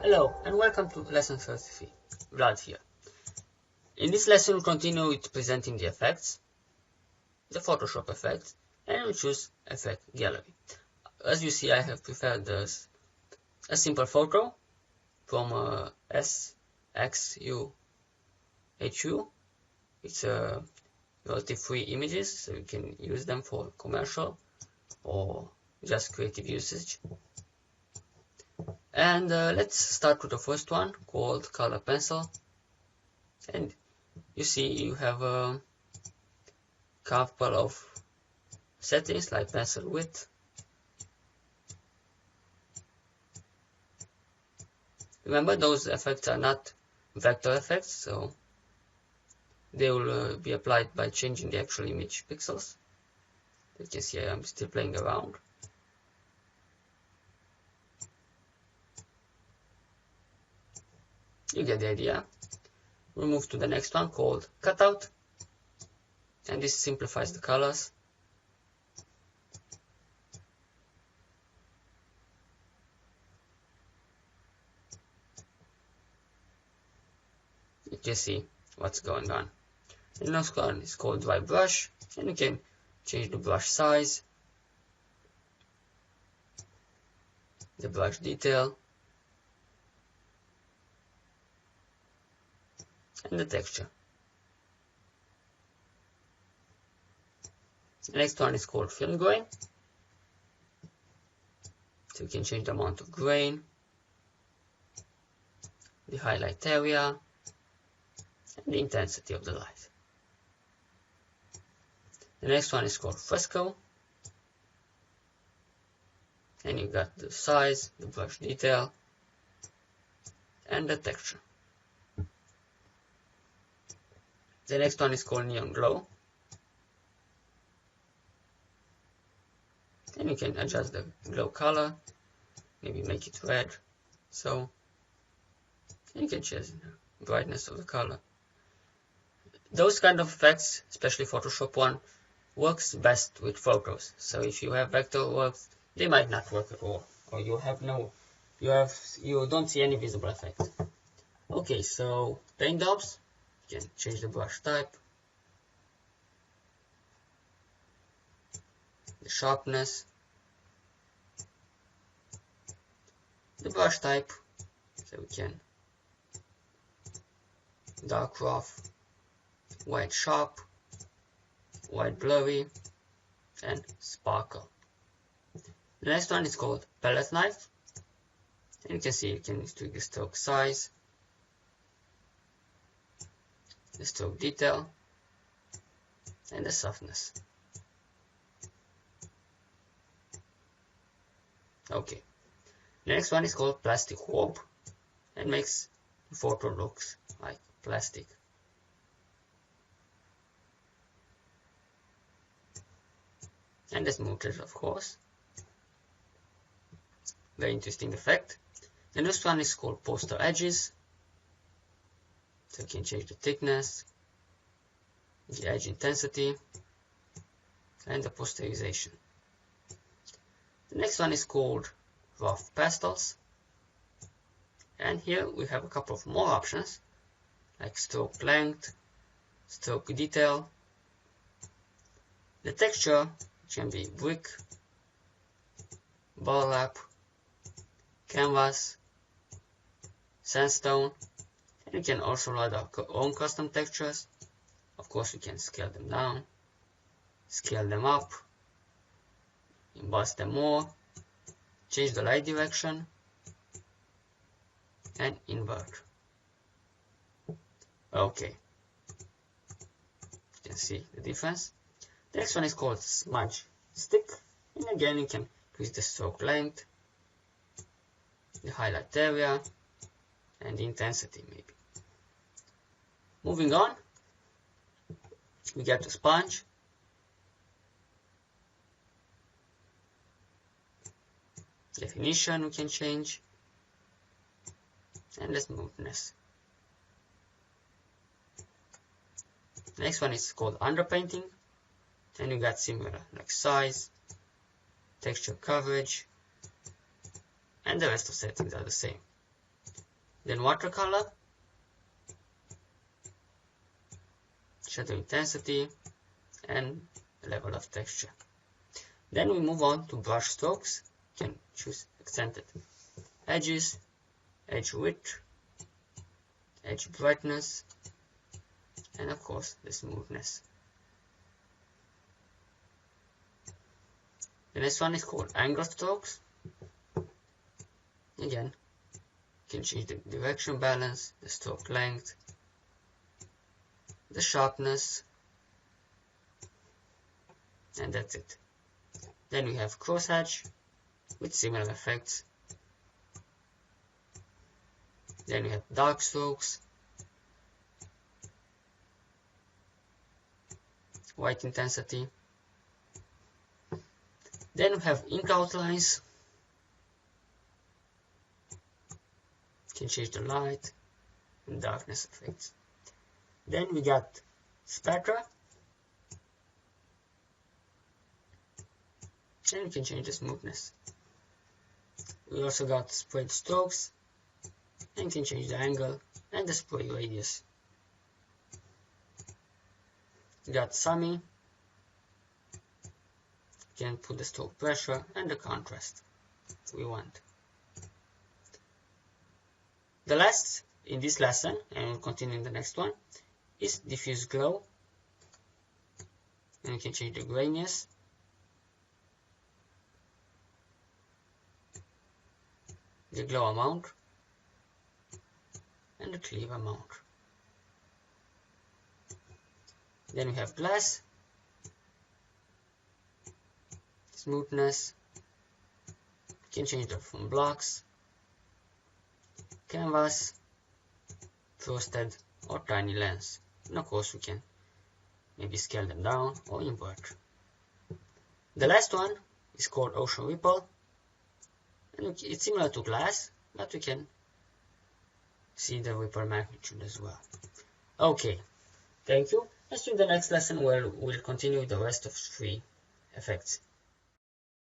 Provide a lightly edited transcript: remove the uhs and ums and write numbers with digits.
Hello and welcome to lesson 33. Vlad here. In this lesson we'll continue with presenting the effects, the Photoshop effects, and we'll choose effect gallery. As you see, I have prepared a simple photo from SXUHU. It's royalty-free images, so you can use them for commercial or just creative usage. And let's start with the first one called color pencil. And you see you have a couple of settings like pencil width. Remember, those effects are not vector effects, so they will be applied by changing the actual image pixels. You can see I'm still playing around. You get the idea. We'll move to the next one called cutout, and this simplifies the colors. You can see what's going on. The next one is called dry brush, and you can change the brush size, the brush detail, and the texture. The next one is called film grain, so you can change the amount of grain, the highlight area, and the intensity of the light. The next one is called fresco, and you got the size, the brush detail, and the texture. The next one is called neon glow, and you can adjust the glow color, maybe make it red, so you can change the brightness of the color. Those kind of effects, especially Photoshop one, works best with photos. So if you have vector works, they might not work at all, or you don't see any visible effect. Okay, so paint jobs. You can change the brush type, the sharpness, the brush type, so we can dark rough, white sharp, white blurry, and sparkle. The next one is called palette knife, and you can see you can tweak the stroke size, the stroke detail, and the softness. Okay, the next one is called plastic warp, and makes the photo looks like plastic. And the smoothers, of course. Very interesting effect. The next one is called poster edges. So you can change the thickness, the edge intensity, and the posterization. The next one is called rough pastels. And here we have a couple of more options, like stroke length, stroke detail. The texture can be brick, burlap, canvas, sandstone, and you can also add our own custom textures. Of course, you can scale them down, scale them up, emboss them more, change the light direction, and invert. Okay, you can see the difference. The next one is called smudge stick, and again you can increase the stroke length, the highlight area, and the intensity maybe. Moving on, we get the sponge. Definition we can change, and the smoothness. Next one is called underpainting, and you got similar like size, texture coverage, and the rest of settings are the same. Then watercolor, shadow intensity, and level of texture. Then we move on to brush strokes. You can choose accented edges, edge width, edge brightness, and of course the smoothness. The next one is called angle strokes. Again, you can change the direction balance, the stroke length, the sharpness, and that's it. Then we have crosshatch with similar effects. Then we have dark strokes, white intensity. Then we have ink outlines. You can change the light and darkness effects. Then we got spatter, and you can change the smoothness. We also got sprayed strokes, and you can change the angle and the spray radius. We got semi. You can put the stroke pressure and the contrast we want. The last in this lesson, and we'll continue in the next one, is diffuse glow. And you can change the graininess, the glow amount, and the clear amount. Then we have glass, smoothness. You can change that from blocks, canvas, frosted, or tiny lens. And of course we can maybe scale them down or invert. The last one is called ocean ripple, and it's similar to glass, but we can see the ripple magnitude as well. Okay, thank you. Let's do the next lesson where we'll continue with the rest of 3 effects.